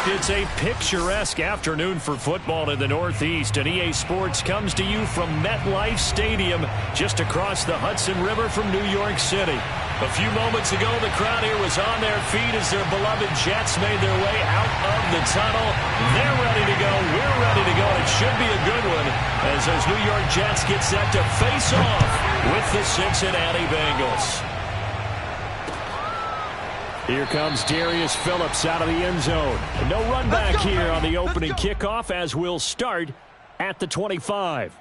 It's a picturesque afternoon for football in the Northeast, and EA Sports comes to you from MetLife Stadium just across the Hudson River from New York City. A few moments ago, the crowd here was on their feet as their beloved Jets made their way out of the tunnel. They're ready to go. We're ready to go. It should be a good one as those New York Jets get set to face off with the Cincinnati Bengals. Here comes Darius Phillips out of the end zone. No run back here on the opening kickoff as we'll start at the 25.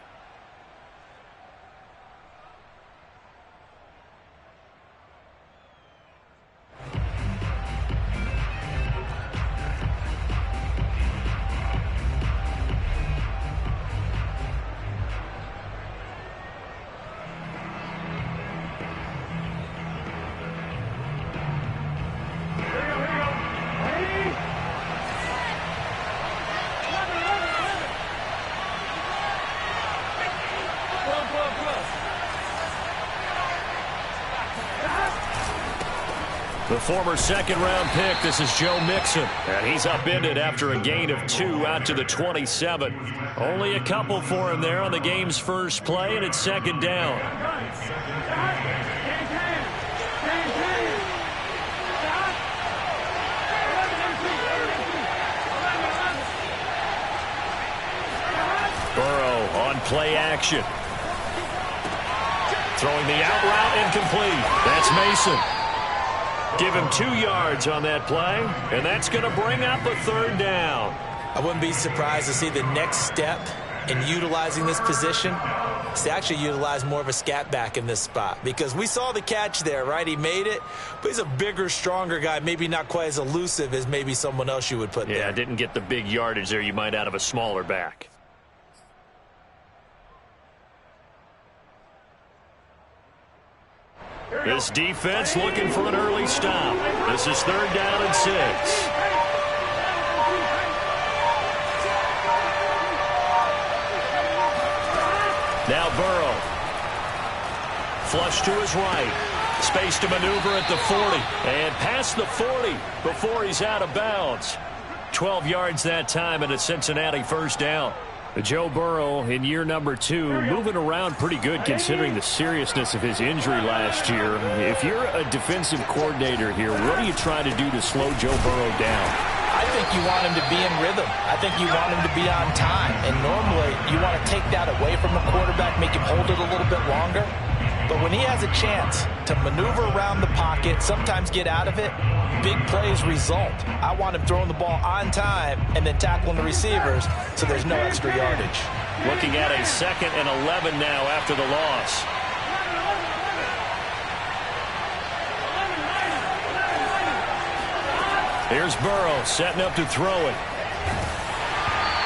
The former second-round pick, this is Joe Mixon. And he's upended after a gain of 2 out to the 27. Only a couple for him there on the game's first play, and it's second down. Burrow on play action. Throwing the out route incomplete. That's Mason. Give him 2 yards on that play, and that's going to bring up a third down. I wouldn't be surprised to see the next step in utilizing this position is to actually utilize more of a scat back in this spot, because we saw the catch there, right? He made it, but he's a bigger, stronger guy, maybe not quite as elusive as maybe someone else you would put there. Yeah, didn't get the big yardage there you might out of a smaller back. This defense looking for an early stop. This is third down and 6. Now Burrow. Flush to his right. Space to maneuver at the 40. And past the 40 before he's out of bounds. 12 yards that time and a Cincinnati first down. Joe Burrow in year number 2, moving around pretty good considering the seriousness of his injury last year. If you're a defensive coordinator here, what do you try to do to slow Joe Burrow down? I think you want him to be in rhythm. I think you want him to be on time. And normally you want to take that away from the quarterback, make him hold it a little bit longer. But when he has a chance to maneuver around the pocket, sometimes get out of it, big plays result. I want him throwing the ball on time and then tackling the receivers so there's no extra yardage. Looking at a 2nd and 11 now after the loss. Here's Burrow setting up to throw it.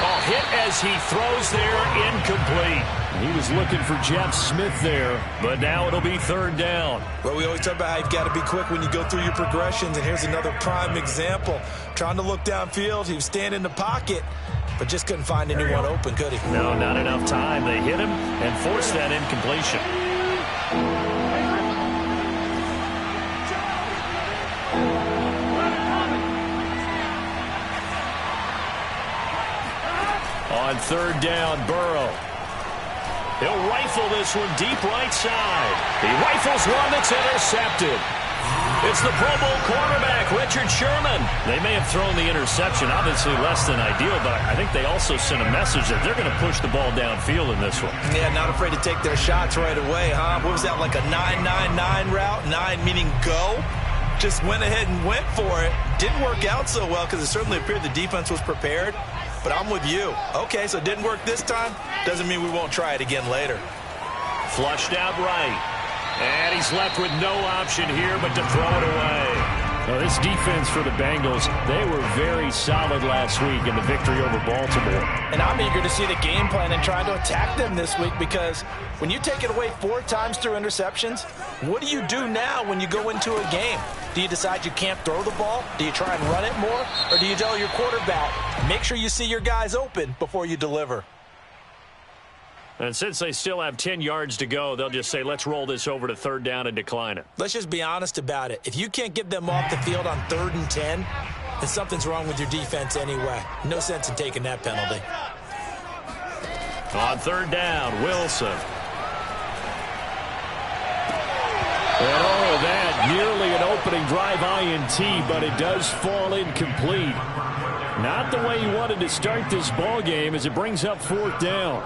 Oh, hit as he throws there, incomplete. He was looking for Jeff Smith there, but now it'll be third down. Well, we always talk about how you've got to be quick when you go through your progressions, and here's another prime example. Trying to look downfield, he was standing in the pocket, but just couldn't find anyone open, could he? No, not enough time. They hit him and forced that incompletion. On third down, Burrow. He'll rifle this one deep right side. He rifles one that's intercepted. It's the Pro Bowl quarterback, Richard Sherman. They may have thrown the interception, obviously less than ideal, but I think they also sent a message that they're going to push the ball downfield in this one. Yeah, not afraid to take their shots right away, huh? What was that, like a 9-9-9 route? 9 meaning go? Just went ahead and went for it. Didn't work out so well because it certainly appeared the defense was prepared. But I'm with you. Okay, so it didn't work this time. Doesn't mean we won't try it again later. Flushed out right. And he's left with no option here but to throw it away. Now, this defense for the Bengals, they were very solid last week in the victory over Baltimore. And I'm eager to see the game plan and try to attack them this week, because when you take it away 4 times through interceptions, what do you do now when you go into a game? Do you decide you can't throw the ball? Do you try and run it more? Or do you tell your quarterback, make sure you see your guys open before you deliver? And since they still have 10 yards to go, they'll just say, let's roll this over to third down and decline it. Let's just be honest about it. If you can't get them off the field on 3rd and 10, and something's wrong with your defense anyway. No sense in taking that penalty. On third down, Wilson. And all of that, nearly an opening drive INT, but it does fall incomplete. Not the way he wanted to start this ball game as it brings up fourth down.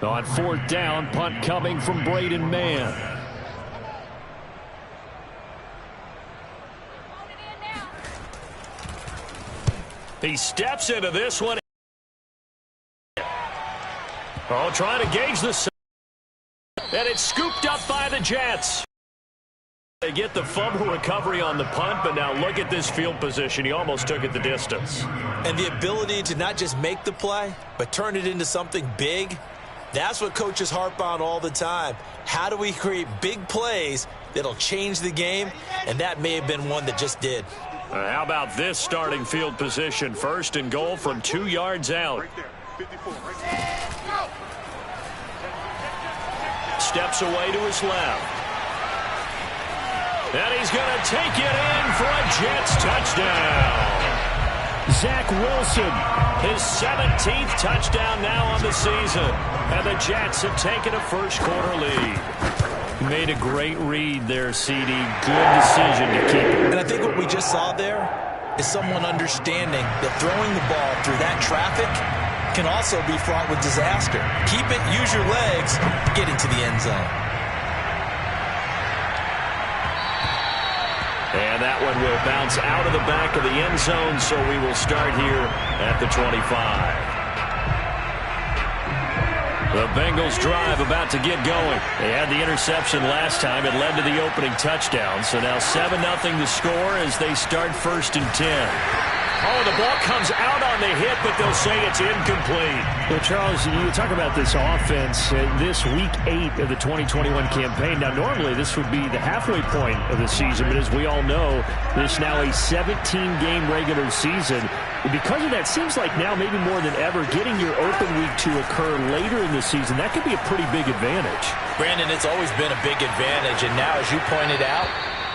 On fourth down, punt coming from Braden Mann. He steps into this one. Oh, trying to gauge the... And it's scooped up by the Jets. They get the fumble recovery on the punt, but now look at this field position. He almost took it the distance. And the ability to not just make the play, but turn it into something big, that's what coaches harp on all the time. How do we create big plays that'll change the game? And that may have been one that just did. How about this starting field position? First and goal from 2 yards out. Steps away to his left. And he's going to take it in for a Jets touchdown. Zach Wilson, his 17th touchdown now on the season. And the Jets have taken a first-quarter lead. Made a great read there, CD. Good decision to keep it. And I think what we just saw there is someone understanding that throwing the ball through that traffic can also be fraught with disaster. Keep it, use your legs, get into the end zone. And that one will bounce out of the back of the end zone, so we will start here at the 25. The Bengals drive about to get going. They had the interception last time. It led to the opening touchdown. So now 7-0 the score as they start first and 10. Oh, the ball comes out on the hit, but they'll say it's incomplete. Well, Charles, you talk about this offense, this week 8 of the 2021 campaign. Now, normally this would be the halfway point of the season, but as we all know, this now a 17-game regular season. Because of that, seems like now maybe more than ever, getting your open week to occur later in the season, that could be a pretty big advantage. Brandon, it's always been a big advantage, and now, as you pointed out,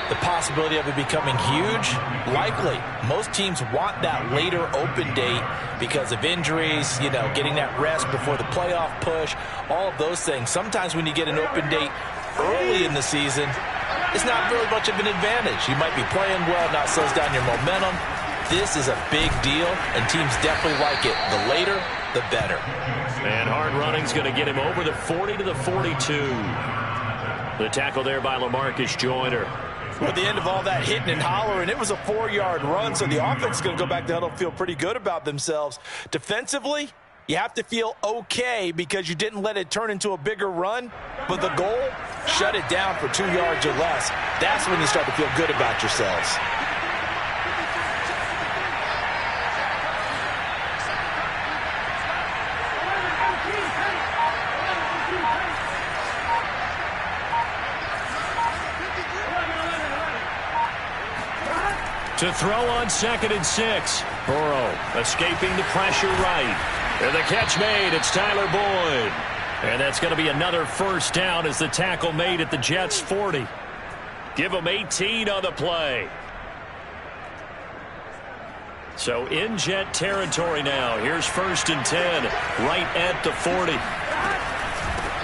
the possibility of it becoming huge, likely. Most teams want that later open date because of injuries, you know, getting that rest before the playoff push, all of those things. Sometimes when you get an open date early in the season, it's not really much of an advantage. You might be playing well, not slows down your momentum. This is a big deal, and teams definitely like it. The later, the better. And hard running's going to get him over the 40 to the 42. The tackle there by LaMarcus Joyner. At the end of all that hitting and hollering, it was a 4-yard run, so the offense is going to go back to the huddle and feel pretty good about themselves. Defensively, you have to feel okay because you didn't let it turn into a bigger run, but the goal, shut it down for 2 yards or less. That's when you start to feel good about yourselves. To throw on 2nd and 6. Burrow escaping the pressure right. And the catch made. It's Tyler Boyd. And that's going to be another first down as the tackle made at the Jets' 40. Give them 18 on the play. So in Jet territory now. Here's 1st and 10. Right at the 40.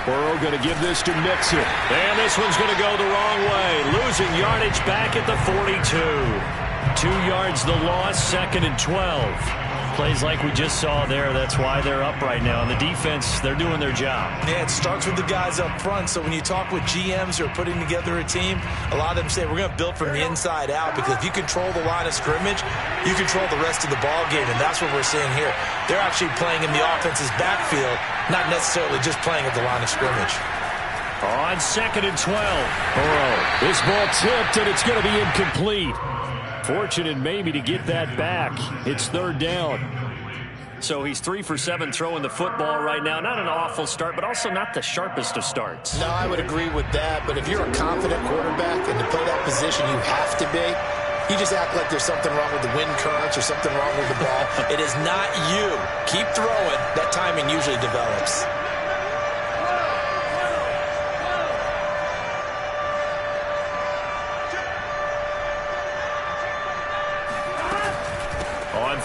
Burrow going to give this to Mixon. And this one's going to go the wrong way. Losing yardage back at the 42. 2 yards the loss, 2nd and 12. Plays like we just saw there. That's why they're up right now. And the defense, they're doing their job. Yeah, it starts with the guys up front. So when you talk with GMs who are putting together a team, a lot of them say we're going to build from the inside out because if you control the line of scrimmage, you control the rest of the ball game. And that's what we're seeing here. They're actually playing in the offense's backfield, not necessarily just playing at the line of scrimmage. On 2nd and 12. Burrow. This ball tipped, and it's going to be incomplete. Fortunate maybe to get that back. It's 3rd down. So he's 3 for 7 throwing the football right now. Not an awful start, but also not the sharpest of starts. No, I would agree with that. But if you're a confident quarterback and to play that position you have to be, you just act like there's something wrong with the wind currents or something wrong with the ball. It is not you. Keep throwing. That timing usually develops.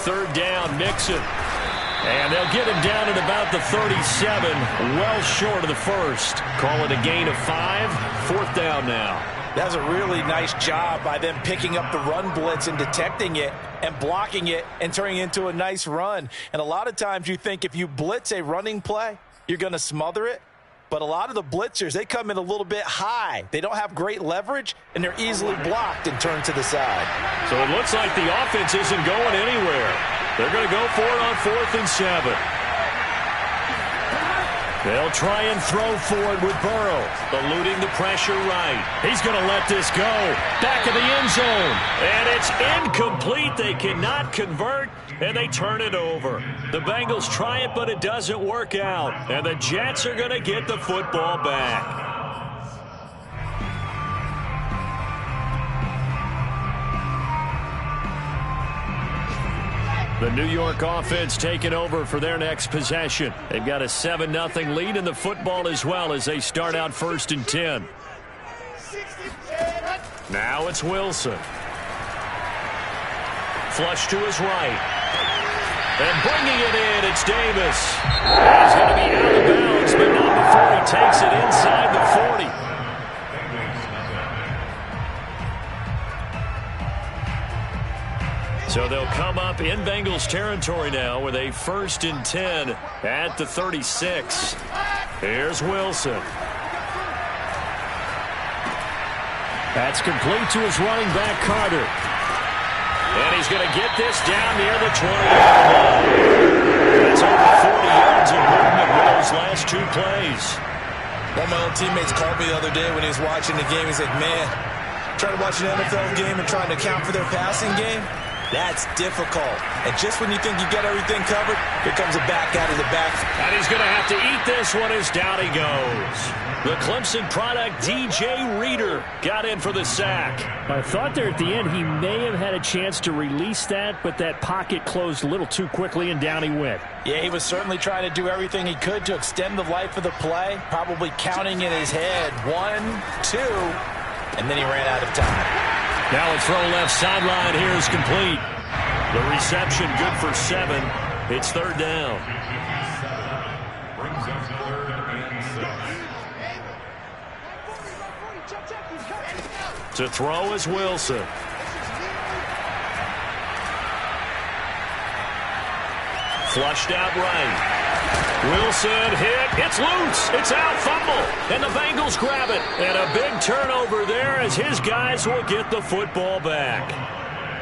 third down, Mixon. And they'll get him down at about the 37, well short of the first. Call it a gain of 5, fourth down now. That was a really nice job by them picking up the run blitz and detecting it and blocking it and turning it into a nice run. And a lot of times you think if you blitz a running play, you're going to smother it. But a lot of the blitzers, they come in a little bit high. They don't have great leverage, and they're easily blocked and turned to the side. So it looks like the offense isn't going anywhere. They're going to go for it on 4th and 7. They'll try and throw for it with Burrow, eluding the pressure right. He's going to let this go. Back of the end zone. And it's incomplete. They cannot convert, and they turn it over. The Bengals try it, but it doesn't work out. And the Jets are going to get the football back. The New York offense taking over for their next possession. They've got a 7-0 lead in the football as well as they start out 1st and 10. Now it's Wilson. Flush to his right. And bringing it in, it's Davis. He's going to be out of bounds, but not before he takes it inside the 40. So they'll come up in Bengals territory now with a 1st and 10 at the 36. Here's Wilson. That's complete to his running back, Carter. And he's going to get this down near the 20-yard line. That's over 40 yards of movement with those last 2 plays. One of my old teammates called me the other day when he was watching the game. He's like, man, trying to watch an NFL game and trying to account for their passing game? That's difficult. And just when you think you got everything covered, here comes a back out of the back. And he's going to have to eat this one as down he goes. The Clemson product, DJ Reader, got in for the sack. I thought there at the end he may have had a chance to release that, but that pocket closed a little too quickly, and down he went. Yeah, he was certainly trying to do everything he could to extend the life of the play, probably counting in his head 1, 2, and then he ran out of time. Now a throw left sideline here is complete. The reception good for 7. It's 3rd down. To throw is Wilson. Flushed out right. Wilson hit. It's loose. It's out. Fumble. And the Bengals grab it. And a big turnover there as his guys will get the football back.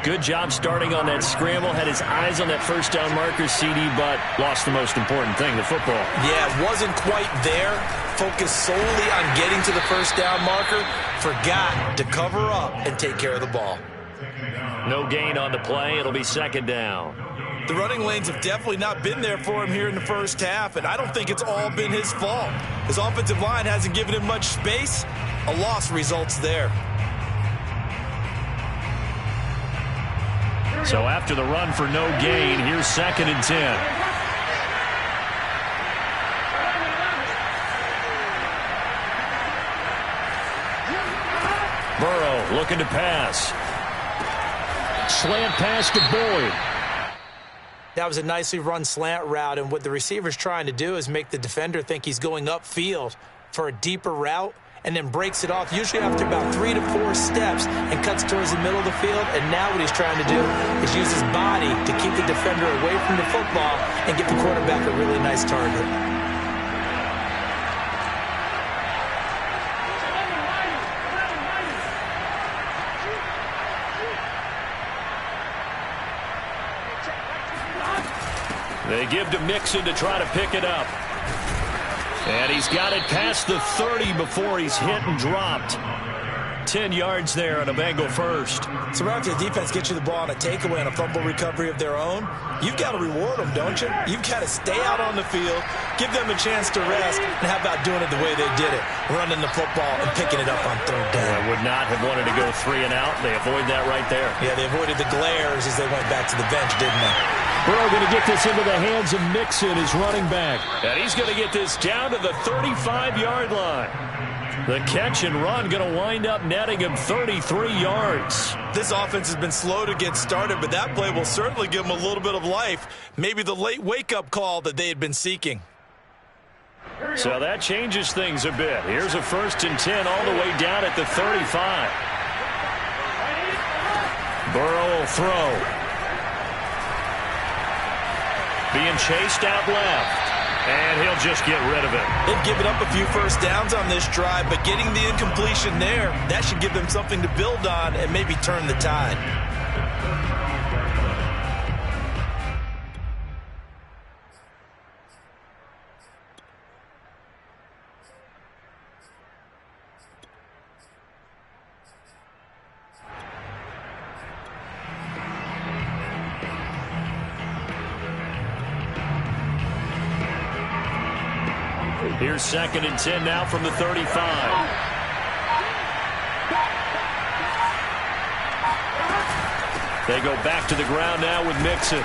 Good job starting on that scramble. Had his eyes on that first down marker, CD, but lost the most important thing, the football. Yeah, wasn't quite there. Focused solely on getting to the first down marker. Forgot to cover up and take care of the ball. No gain on the play. It'll be 2nd down. The running lanes have definitely not been there for him here in the first half, and I don't think it's all been his fault. His offensive line hasn't given him much space. A loss results there. So after the run for no gain, here's 2nd and 10. Burrow looking to pass. Slant pass to Boyd. That was a nicely run slant route, and what the receiver's trying to do is make the defender think he's going upfield for a deeper route and then breaks it off, usually after about 3 to 4 steps, and cuts towards the middle of the field. And now what he's trying to do is use his body to keep the defender away from the football and get the quarterback a really nice target. They give to Mixon to try to pick it up. And he's got it past the 30 before he's hit and dropped. 10 yards there on a Bengal first. So after the defense gets you the ball on a takeaway and a fumble recovery of their own, you've got to reward them, don't you? You've got to stay out on the field, give them a chance to rest, and how about doing it the way they did it, running the football and picking it up on 3rd down. I would not have wanted to go 3 and out. They avoid that right there. Yeah, they avoided the glares as they went back to the bench, didn't they? Burrow going to get this into the hands of Mixon, his running back. And he's going to get this down to the 35-yard line. The catch and run going to wind up netting him 33 yards. This offense has been slow to get started, but that play will certainly give them a little bit of life. Maybe the late wake-up call that they had been seeking. So that changes things a bit. Here's a 1st and 10 all the way down at the 35. Burrow will throw. Being chased out left. And he'll just get rid of it. They've given up a few first downs on this drive, but getting the incompletion there, that should give them something to build on and maybe turn the tide. Here's 2nd and 10 now from the 35. They go back to the ground now with Mixon.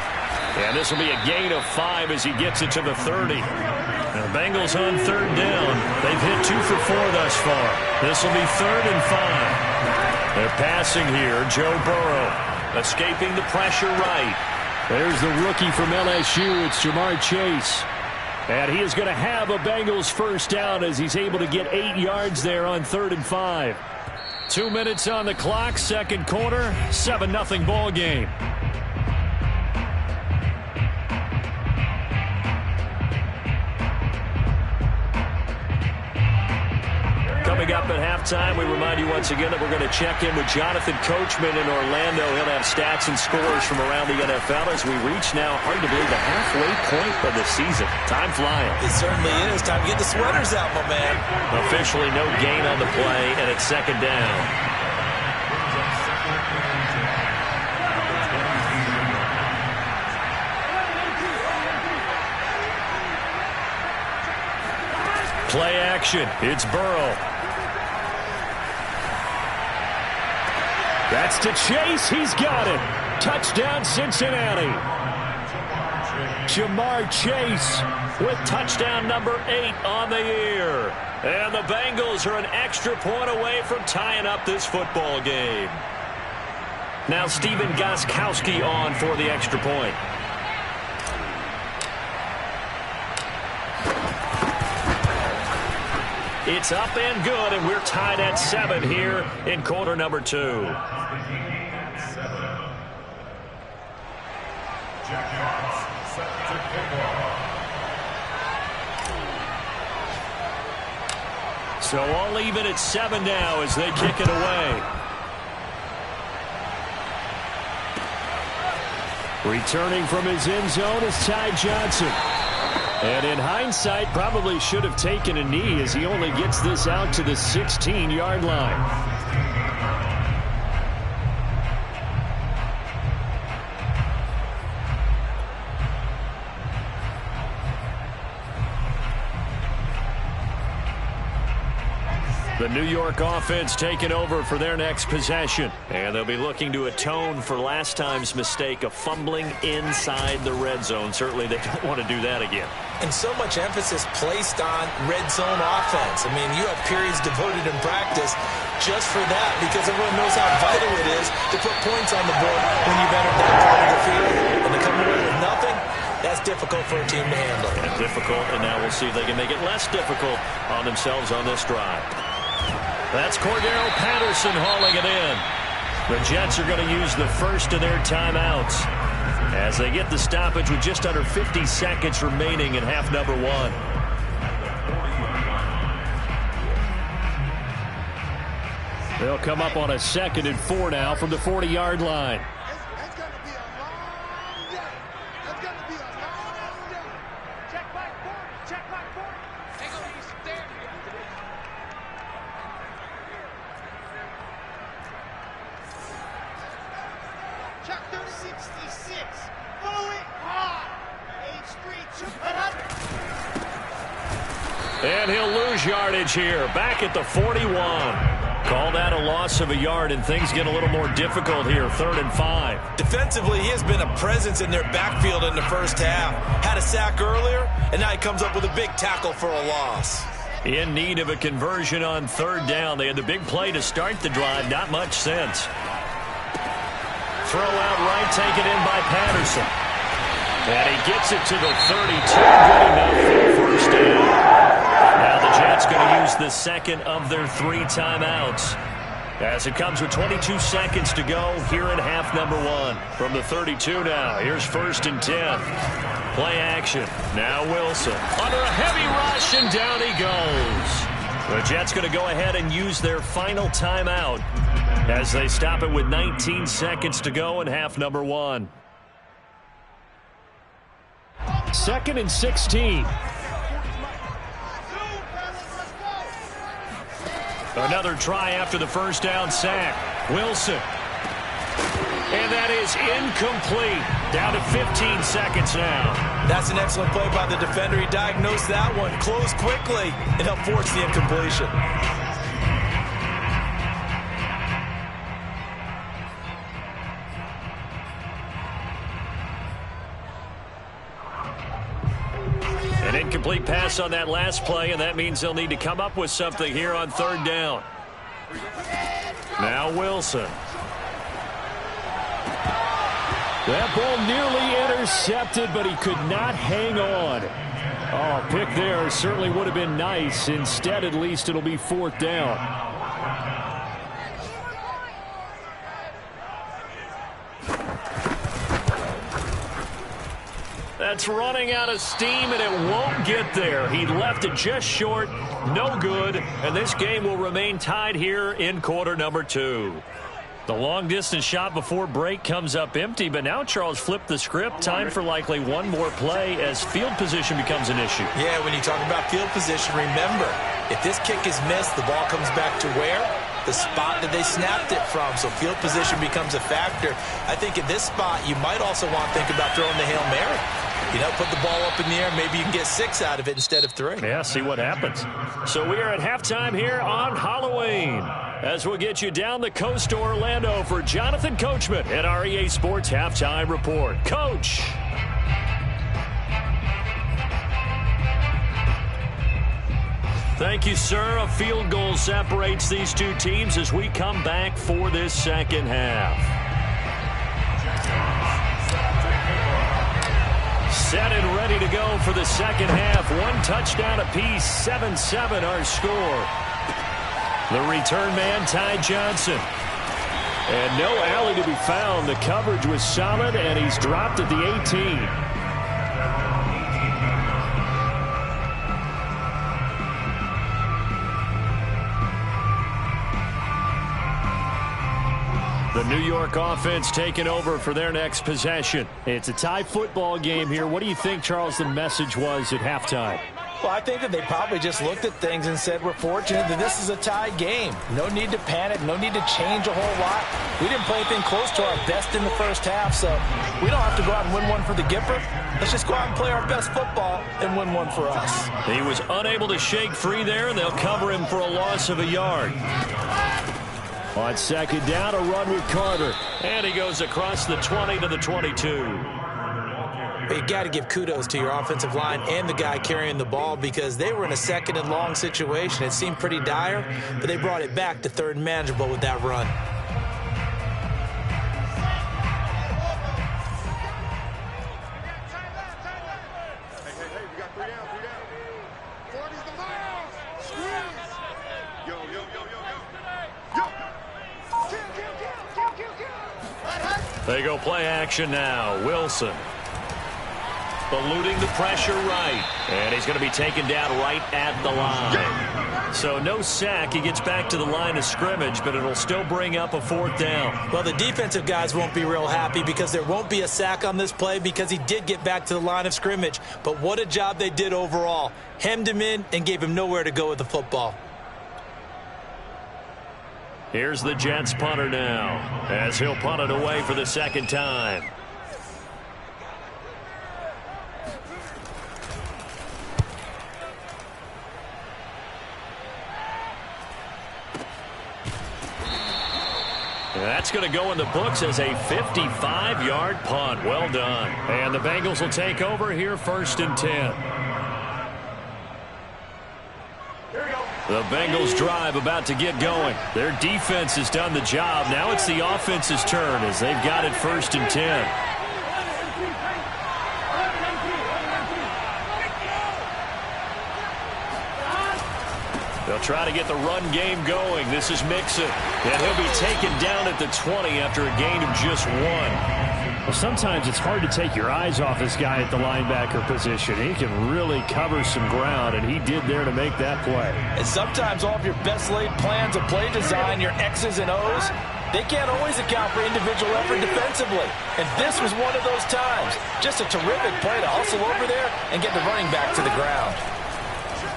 And this will be a gain of 5 as he gets it to the 30. Now the Bengals on 3rd down. They've hit 2 for 4 thus far. This will be 3rd and 5. They're passing here. Joe Burrow escaping the pressure right. There's the rookie from LSU. It's Jamar Chase. And he is going to have a Bengals first down as he's able to get 8 yards there on 3rd and 5. 2 minutes on the clock, 2nd quarter, 7-0 ball game. Coming up at halftime, we remind you once again that we're going to check in with Jonathan Coachman in Orlando. He'll have stats and scores from around the NFL as we reach now, hard to believe, the halfway point of the season. Time flying. It certainly is. Time to get the sweaters out, my man. Officially no gain on the play, and it's 2nd down. Play action. It's Burrow. That's to Chase. He's got it. Touchdown, Cincinnati. Jamar Chase with touchdown number 8 on the year. And the Bengals are an extra point away from tying up this football game. Now Stephen Gostkowski on for the extra point. It's up and good, and we're tied at 7 here in quarter number 2. So all even at 7 now as they kick it away. Returning from his end zone is Ty Johnson. And in hindsight, probably should have taken a knee as he only gets this out to the 16-yard line. The New York offense taking over for their next possession. And they'll be looking to atone for last time's mistake of fumbling inside the red zone. Certainly they don't want to do that again. And so much emphasis placed on red zone offense. I mean, you have periods devoted in practice just for that because everyone knows how vital it is to put points on the board when you've entered that part of the field. And to come away with nothing, that's difficult for a team to handle. And difficult, and now we'll see if they can make it less difficult on themselves on this drive. That's Cordero Patterson hauling it in. The Jets are going to use the first of their timeouts as they get the stoppage with just under 50 seconds remaining in half number 1. They'll come up on a 2nd and 4 now from the 40-yard line. And he'll lose yardage here, back at the 41. Call that a loss of a yard, and things get a little more difficult here, 3rd and 5. Defensively, he has been a presence in their backfield in the first half. Had a sack earlier, and now he comes up with a big tackle for a loss. In need of a conversion on third down. They had the big play to start the drive. Not much sense. Throw out right, taken in by Patterson. And he gets it to the 32. Good enough for a first down. Now the Jets going to use the second of their 3 timeouts, as it comes with 22 seconds to go here in half number 1. From the 32 now, here's 1st and 10. Play action. Now Wilson under a heavy rush, and down he goes. The Jets going to go ahead and use their final timeout as they stop it with 19 seconds to go in half number 1. 2nd and 16. Another try after the first down sack. Wilson. And that is incomplete. Down to 15 seconds now. That's an excellent play by the defender. He diagnosed that one, closed quickly, and helped force the incompletion. An incomplete pass on that last play, and that means they'll need to come up with something here on third down. Now Wilson. That ball nearly intercepted, but he could not hang on. Oh, pick there certainly would have been nice. Instead, at least it'll be 4th down. That's running out of steam, and it won't get there. He left it just short. No good. And this game will remain tied here in quarter number 2. The long-distance shot before break comes up empty, but now Charles flipped the script. Time for likely one more play as field position becomes an issue. Yeah, when you talk about field position, remember, if this kick is missed, the ball comes back to where? The spot that they snapped it from. So field position becomes a factor. I think at this spot, you might also want to think about throwing the Hail Mary. You know, put the ball up in the air. Maybe you can get 6 out of it instead of 3. Yeah, see what happens. So we are at halftime here on Halloween, as we'll get you down the coast to Orlando for Jonathan Coachman at our EA Sports Halftime Report. Coach. Thank you, sir. A field goal separates these two teams as we come back for this second half. Set and ready to go for the second half. 1 touchdown apiece, 7-7 our score. The return man, Ty Johnson. And no alley to be found. The coverage was solid, and he's dropped at the 18. The New York offense taking over for their next possession. It's a tie football game here. What do you think, Charles, the message was at halftime? Well, I think that they probably just looked at things and said, we're fortunate that this is a tie game. No need to panic. No need to change a whole lot. We didn't play anything close to our best in the first half, so we don't have to go out and win one for the Gipper. Let's just go out and play our best football and win one for us. He was unable to shake free there, and they'll cover him for a loss of a yard. On second down, a run with Carter. And he goes across the 20 to the 22. You got to give kudos to your offensive line and the guy carrying the ball, because they were in a 2nd and long situation. It seemed pretty dire, but they brought it back to 3rd and manageable with that run. They go play action now. Wilson eluding the pressure right. And he's going to be taken down right at the line. So no sack. He gets back to the line of scrimmage, but it'll still bring up a 4th down. Well, the defensive guys won't be real happy because there won't be a sack on this play because he did get back to the line of scrimmage. But what a job they did overall. Hemmed him in and gave him nowhere to go with the football. Here's the Jets punter now, as he'll punt it away for the 2nd time. That's going to go in the books as a 55-yard punt. Well done. And the Bengals will take over here 1st and 10. The Bengals drive about to get going. Their defense has done the job. Now it's the offense's turn as they've got it 1st and 10. They'll try to get the run game going. This is Mixon. And he'll be taken down at the 20 after a gain of just 1. Well, sometimes it's hard to take your eyes off this guy at the linebacker position. He can really cover some ground, and he did there to make that play. And sometimes all of your best laid plans of play design, your X's and O's, they can't always account for individual effort defensively. And this was one of those times. Just a terrific play to hustle over there and get the running back to the ground.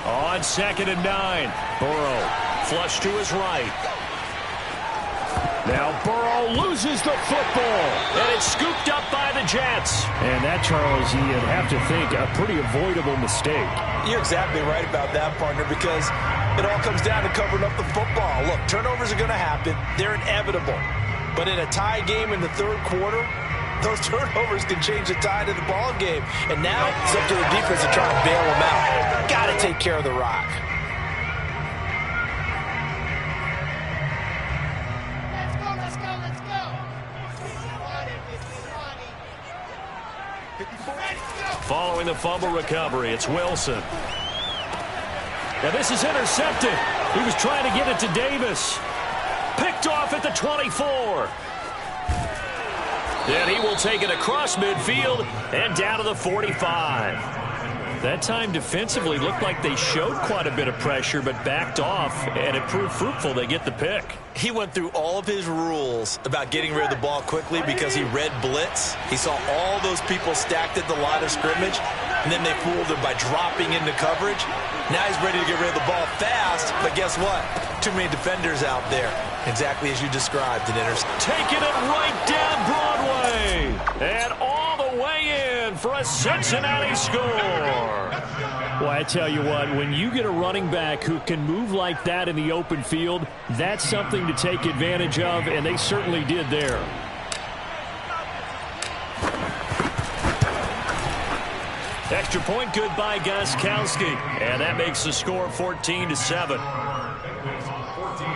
On 2nd and 9, Burrow flush to his right. Now Burrow loses the football, and it's scooped up by the Jets. And that, Charles, you'd have to think a pretty avoidable mistake. You're exactly right about that, partner, because it all comes down to covering up the football. Look, turnovers are going to happen. They're inevitable. But in a tie game in the 3rd quarter, those turnovers can change the tide of the ball game. And now it's up to the defense to try and bail them out. Got to take care of the rock. Following the fumble recovery, it's Wilson. Now this is intercepted. He was trying to get it to Davis. Picked off at the 24. Then he will take it across midfield and down to the 45. That time defensively looked like they showed quite a bit of pressure but backed off, and it proved fruitful. They get the pick. He went through all of his rules about getting rid of the ball quickly because he read blitz. He saw all those people stacked at the line of scrimmage, and then they fooled him by dropping into coverage. Now he's ready to get rid of the ball fast, but guess what? Too many defenders out there. Exactly as you described, an interception. Taking it right down Broadway. And all the way in for a Cincinnati score. Well, I tell you what, when you get a running back who can move like that in the open field, that's something to take advantage of, and they certainly did there. Extra point good by Gostkowski, and that makes the score 14-7. 14,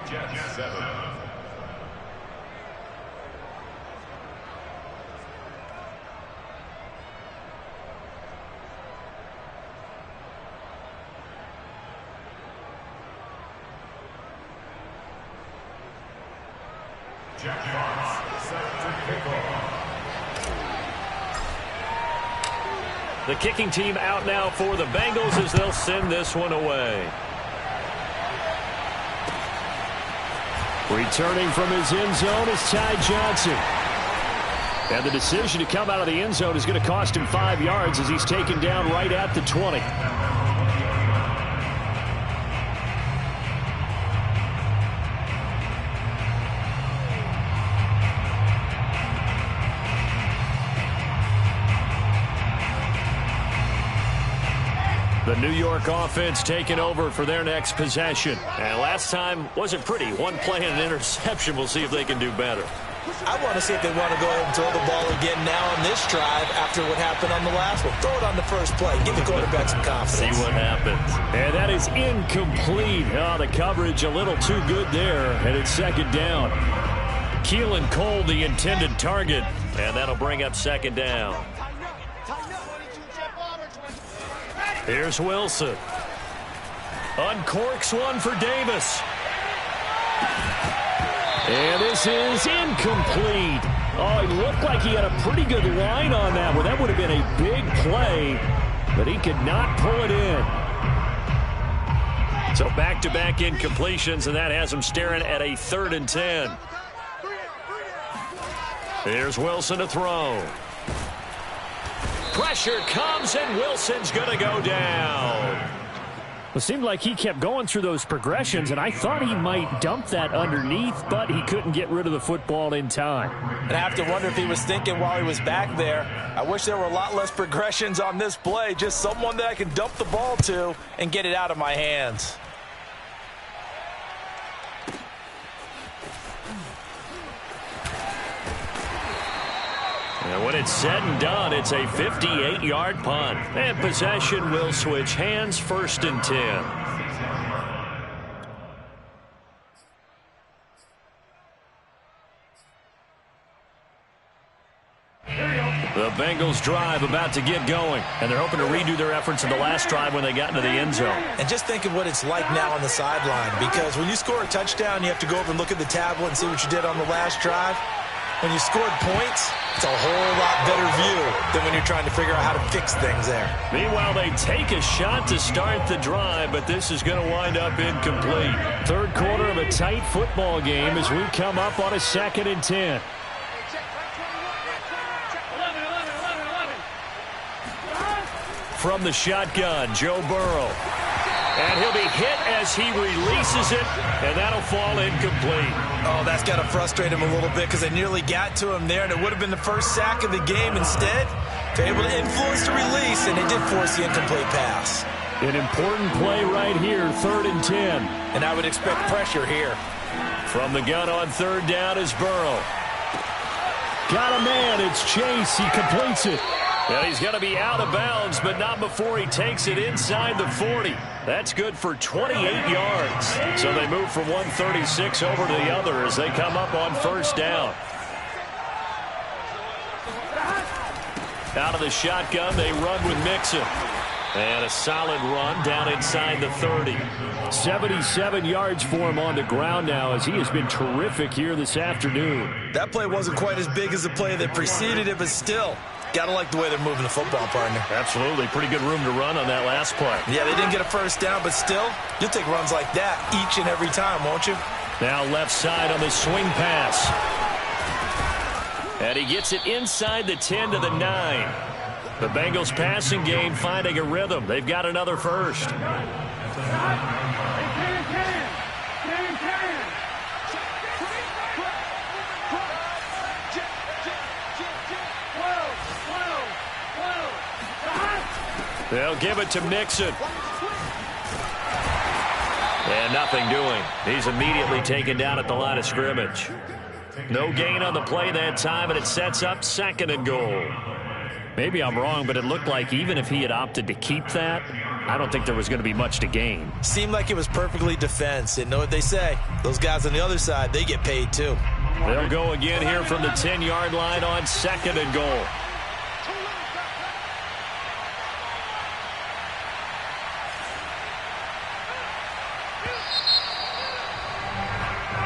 Jets 7. The kicking team out now for the Bengals as they'll send this one away. Returning from his end zone is Ty Johnson. And the decision to come out of the end zone is going to cost him 5 yards as he's taken down right at the 20. The New York offense taking over for their next possession. And last time wasn't pretty. One play and an interception. We'll see if they can do better. I want to see if they want to go ahead and throw the ball again now on this drive after what happened on the last one. Throw it on the first play. Give the quarterback some confidence. See what happens. And that is incomplete. Oh, the coverage a little too good there. And it's 2nd down. Keelan Cole, the intended target. And that'll bring up 2nd down. Here's Wilson. Uncorks one for Davis. And this is incomplete. Oh, it looked like he had a pretty good line on that one. That would have been a big play, but he could not pull it in. So back-to-back incompletions, and that has him staring at a 3rd and 10. Here's Wilson to throw. Pressure comes, and Wilson's going to go down. It seemed like he kept going through those progressions, and I thought he might dump that underneath, but he couldn't get rid of the football in time. And I have to wonder if he was thinking while he was back there, I wish there were a lot less progressions on this play, just someone that I can dump the ball to and get it out of my hands. And when it's said and done, it's a 58-yard punt. And possession will switch hands, 1st and 10. The Bengals drive about to get going, and they're hoping to redo their efforts in the last drive when they got into the end zone. And just think of what it's like now on the sideline, because when you score a touchdown, you have to go over and look at the tablet and see what you did on the last drive. When you scored points, it's a whole lot better view than when you're trying to figure out how to fix things there. Meanwhile, they take a shot to start the drive, but this is going to wind up incomplete. Third quarter of a tight football game as we come up on a 2nd and 10. From the shotgun, Joe Burrow. And he'll be hit as he releases it, and that'll fall incomplete. Oh, that's got to frustrate him a little bit because they nearly got to him there, and it would have been the first sack of the game. Instead, they're able to influence the release, and they did force the incomplete pass. An important play right here, 3rd and 10. And I would expect pressure here. From the gun on 3rd down is Burrow. Got a man, it's Chase, he completes it. Well, he's going to be out of bounds, but not before he takes it inside the 40. That's good for 28 yards. So they move from 136 over to the other as they come up on 1st down. Out of the shotgun, they run with Mixon. And a solid run down inside the 30. 77 yards for him on the ground now as he has been terrific here this afternoon. That play wasn't quite as big as the play that preceded it, but still, got to like the way they're moving the football, partner. Absolutely. Pretty good room to run on that last play. Yeah, they didn't get a first down, but still, you'll take runs like that each and every time, won't you? Now left side on the swing pass. And he gets it inside the 10 to the 9. The Bengals passing game finding a rhythm. They've got another first. They'll give it to Mixon. And nothing doing. He's immediately taken down at the line of scrimmage. No gain on the play that time, and it sets up 2nd and goal. Maybe I'm wrong, but it looked like even if he had opted to keep that, I don't think there was going to be much to gain. Seemed like it was perfectly defense. And know what they say? Those guys on the other side, they get paid too. They'll go again here from the 10-yard line on 2nd and goal.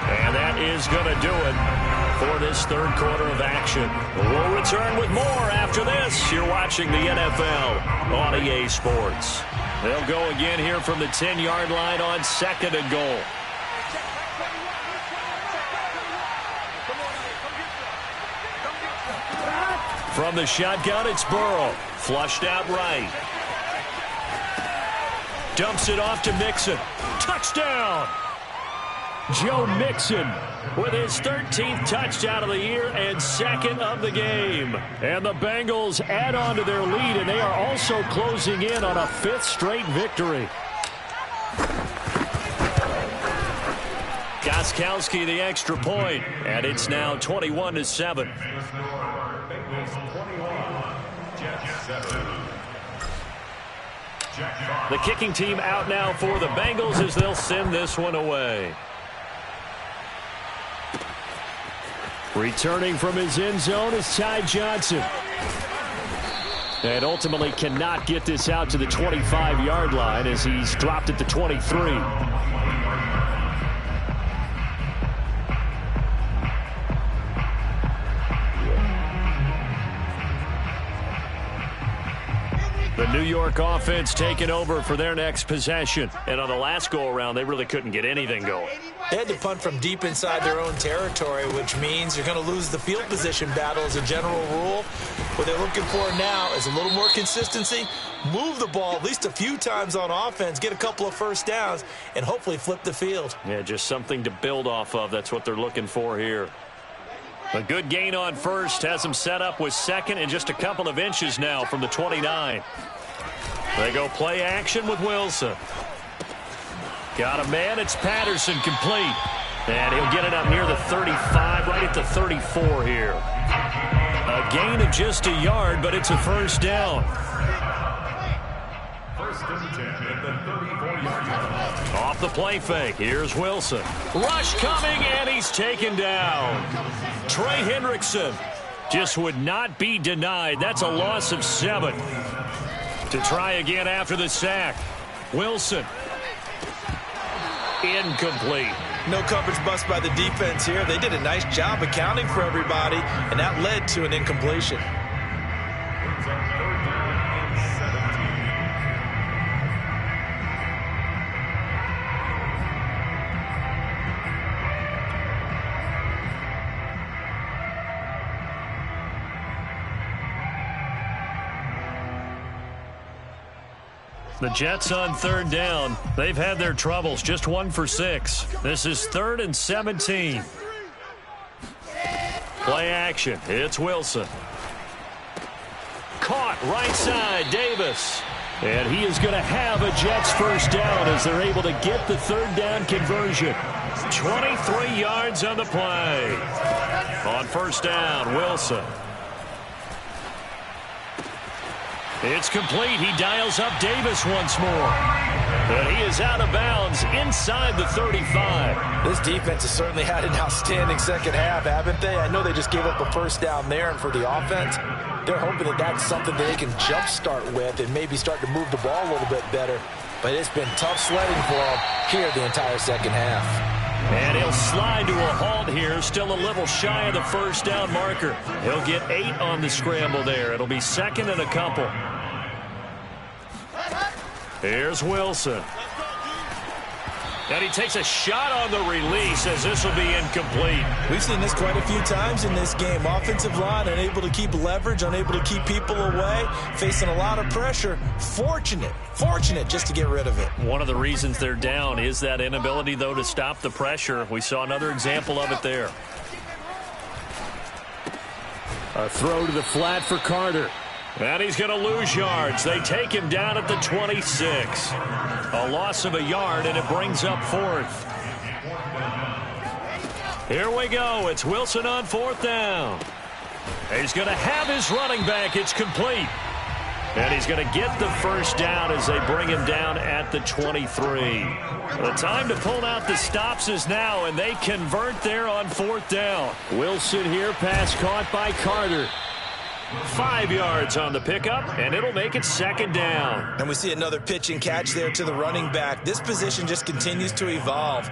And that is going to do it for this 3rd quarter of action. We'll return with more after this. You're watching the NFL on EA Sports. They'll go again here from the 10-yard line on 2nd and goal. From the shotgun, it's Burrow. Flushed out right. Dumps it off to Mixon. Touchdown! Joe Mixon with his 13th touchdown of the year and 2nd of the game. And the Bengals add on to their lead, and they are also closing in on a 5th straight victory. Gostkowski the extra point, and it's now 21-7. The kicking team out now for the Bengals as they'll send this one away. Returning from his end zone is Ty Johnson. And ultimately cannot get this out to the 25-yard line as he's dropped at the 23. The New York offense taking over for their next possession. And on the last go-around, they really couldn't get anything going. They had to punt from deep inside their own territory, which means you're going to lose the field position battle as a general rule. What they're looking for now is a little more consistency, move the ball at least a few times on offense, get a couple of first downs, and hopefully flip the field. Yeah, just something to build off of. That's what they're looking for here. A good gain on first has them set up with 2nd and just a couple of inches now from the 29. They go play action with Wilson. Got a man. It's Patterson complete. And he'll get it up near the 35, right at the 34 here. A gain of just a yard, but it's a first down. 1st and 10 at the 34-yard line. Off the play fake. Here's Wilson. Rush coming, and he's taken down. Trey Hendrickson just would not be denied. That's a loss of 7. To try again after the sack. Wilson. Incomplete. No coverage bust by the defense here. They did a nice job accounting for everybody, and that led to an incompletion. The Jets on 3rd down. They've had their troubles. Just 1 for 6. This is 3rd and 17. Play action. It's Wilson. Caught right side. Davis. And he is going to have a Jets first down as they're able to get the 3rd down conversion. 23 yards on the play. On 1st down, Wilson. It's complete. He dials up Davis once more. But he is out of bounds inside the 35. This defense has certainly had an outstanding second half, haven't they? I know they just gave up a 1st down there, and for the offense, they're hoping that that's something that they can jumpstart with and maybe start to move the ball a little bit better. But it's been tough sledding for them here the entire second half. And he'll slide to a halt here, still a little shy of the 1st down marker. He'll get 8 on the scramble there. It'll be 2nd and a couple. Here's Wilson. And he takes a shot on the release as this will be incomplete. We've seen this quite a few times in this game. Offensive line unable to keep leverage, unable to keep people away, facing a lot of pressure. Fortunate just to get rid of it. One of the reasons they're down is that inability, though, to stop the pressure. We saw another example of it there. A throw to the flat for Carter. And he's going to lose yards. They take him down at the 26. A loss of a yard, and it brings up 4th. Here we go. It's Wilson on 4th down. He's going to have his running back. It's complete. And he's going to get the 1st down as they bring him down at the 23. The time to pull out the stops is now, and they convert there on 4th down. Wilson here, pass caught by Carter. 5 yards on the pickup, and it'll make it 2nd down. And we see another pitch and catch there to the running back. This position just continues to evolve.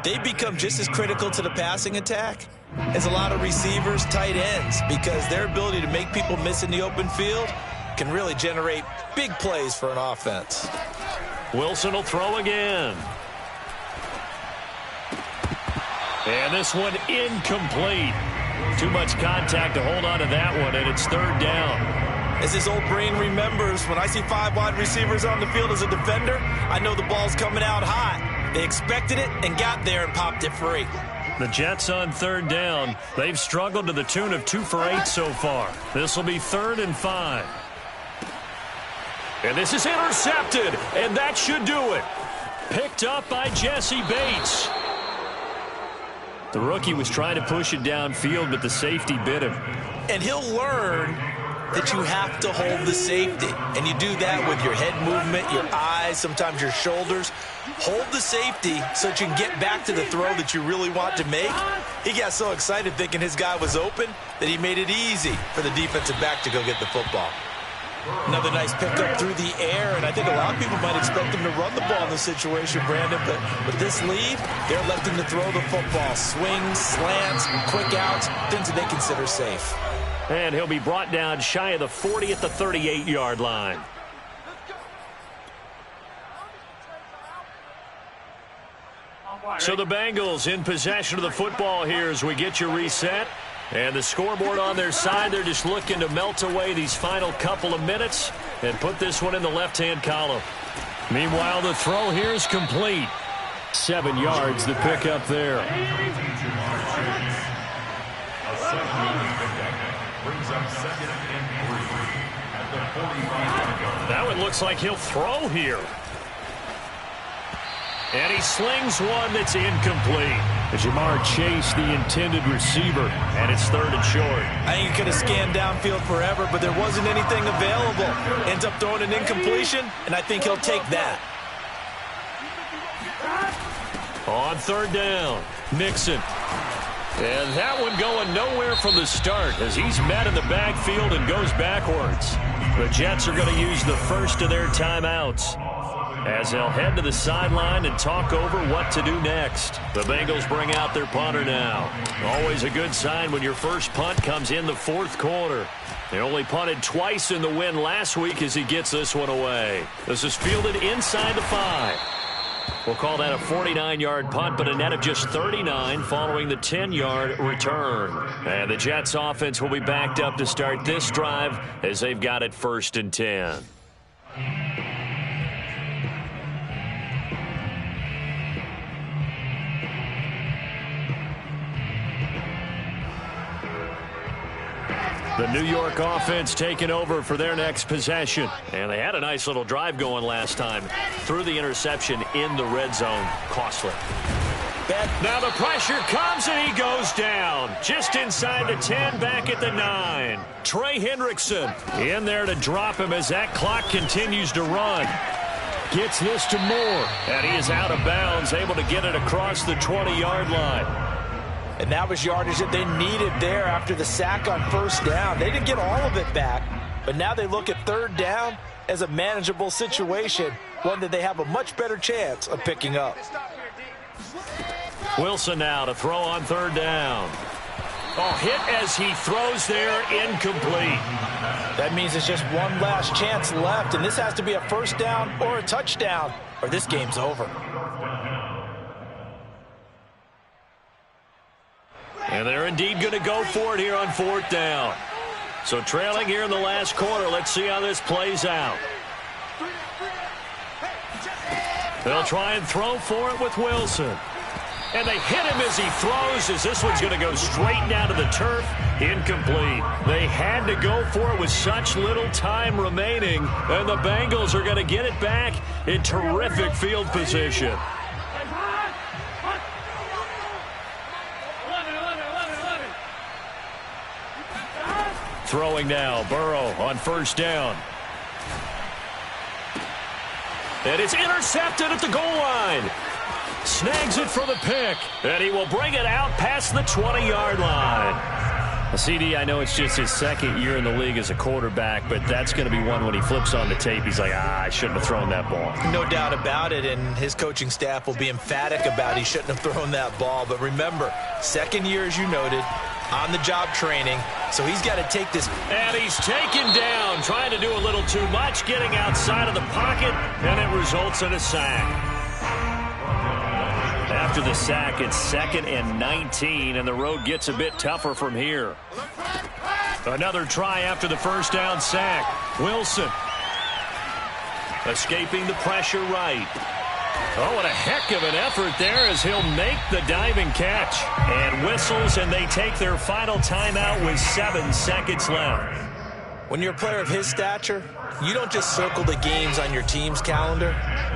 They become just as critical to the passing attack as a lot of receivers, tight ends, because their ability to make people miss in the open field can really generate big plays for an offense. Wilson will throw again. And this one incomplete. Too much contact to hold on to that one, and it's 3rd down. As his old brain remembers, when I see 5 wide receivers on the field as a defender, I know the ball's coming out hot. They expected it and got there and popped it free. The Jets on 3rd down. They've struggled to the tune of 2 for 8 so far. This will be 3rd and 5. And this is intercepted, and that should do it. Picked up by Jesse Bates. The rookie was trying to push it downfield, but the safety bit him. And he'll learn that you have to hold the safety. And you do that with your head movement, your eyes, sometimes your shoulders. Hold the safety so that you can get back to the throw that you really want to make. He got so excited thinking his guy was open that he made it easy for the defensive back to go get the football. Another nice pickup through the air, and I think a lot of people might expect him to run the ball in this situation, Brandon, but with this lead, they're electing to throw the football. Swings, slants, quick outs, things that they consider safe. And he'll be brought down shy of the 40 at the 38-yard line. So the Bengals in possession of the football here as we get you reset. And the scoreboard on their side, they're just looking to melt away these final couple of minutes and put this one in the left-hand column. Meanwhile, the throw here is complete. 7 yards, the pickup there. Now it looks like he'll throw here. And he slings one that's incomplete. Jamar Chase, the intended receiver, and it's 3rd and short. I think he could have scanned downfield forever, but there wasn't anything available. Ends up throwing an incompletion, and I think he'll take that. On 3rd down, Mixon. And that one going nowhere from the start as he's met in the backfield and goes backwards. The Jets are going to use the first of their timeouts as they'll head to the sideline and talk over what to do next. The Bengals bring out their punter now. Always a good sign when your first punt comes in the fourth quarter. They only punted twice in the win last week as he gets this one away. This is fielded inside the 5. We'll call that a 49-yard punt, but a net of just 39 following the 10-yard return. And the Jets offense will be backed up to start this drive as they've got it 1st and 10. The New York offense taking over for their next possession. And they had a nice little drive going last time. Threw the interception in the red zone. Costly. Now the pressure comes and he goes down. Just inside the 10, back at the 9. Trey Hendrickson in there to drop him as that clock continues to run. Gets this to Moore. And he is out of bounds, able to get it across the 20-yard line. And that was yardage that they needed there after the sack on first down. They didn't get all of it back, but now they look at third down as a manageable situation, one that they have a much better chance of picking up. Wilson now to throw on third down. Oh, hit as he throws there, incomplete. That means it's just one last chance left, and this has to be a first down or a touchdown, or this game's over. And they're indeed going to go for it here on fourth down. So trailing here in the last quarter. Let's see how this plays out. They'll try and throw for it with Wilson. And they hit him as he throws, as this one's going to go straight down to the turf. Incomplete. They had to go for it with such little time remaining. And the Bengals are going to get it back in terrific field position. Throwing now, Burrow on first down. And it's intercepted at the goal line. Snags it for the pick. And he will bring it out past the 20-yard line. CD, I know it's just his second year in the league as a quarterback, but that's going to be one when he flips on the tape. He's like, I shouldn't have thrown that ball. No doubt about it, and his coaching staff will be emphatic about he shouldn't have thrown that ball. But remember, second year, as you noted, on-the-job training, so he's got to take this. And he's taken down, trying to do a little too much, getting outside of the pocket, and it results in a sack. After the sack, it's 2nd and 19, and the road gets a bit tougher from here. Another try after the first down sack. Wilson escaping the pressure right. Oh, and a heck of an effort there as he'll make the diving catch. And whistles, and they take their final timeout with 7 seconds left. When you're a player of his stature, you don't just circle the games on your team's calendar.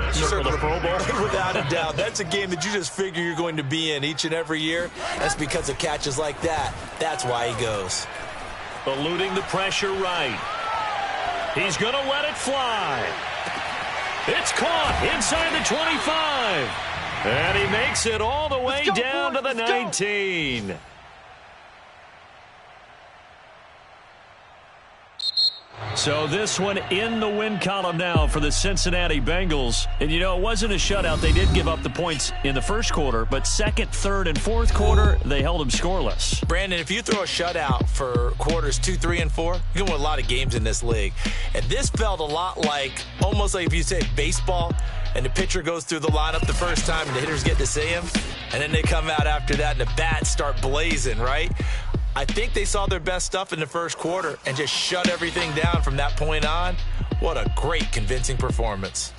You circle the Pro Bowl. Without a doubt. That's a game that you just figure you're going to be in each and every year. That's because of catches like that. That's why he goes. Eluding the pressure right. He's going to let it fly. It's caught inside the 25. And he makes it all the way down to the 19. So this one in the win column now for the Cincinnati Bengals. And, you know, it wasn't a shutout. They did give up the points in the first quarter, but second, third, and fourth quarter, they held them scoreless. Brandon, if you throw a shutout for quarters 2, 3, and 4, you can win a lot of games in this league. And this felt a lot like, almost like if you say baseball, and the pitcher goes through the lineup the first time and the hitters get to see him, and then they come out after that and the bats start blazing, right? I think they saw their best stuff in the first quarter and just shut everything down from that point on. What a great, convincing performance.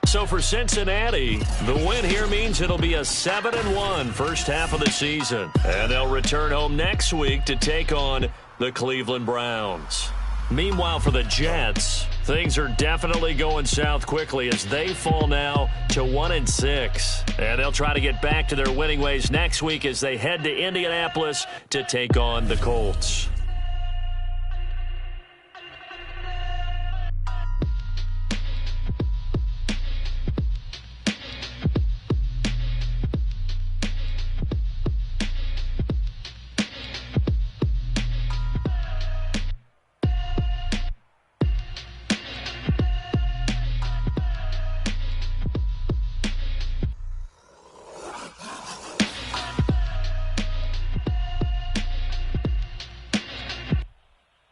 So for Cincinnati, the win here means it'll be a 7-1 first half of the season. And they'll return home next week to take on the Cleveland Browns. Meanwhile, for the Jets, things are definitely going south quickly as they fall now to 1-6. And they'll try to get back to their winning ways next week as they head to Indianapolis to take on the Colts.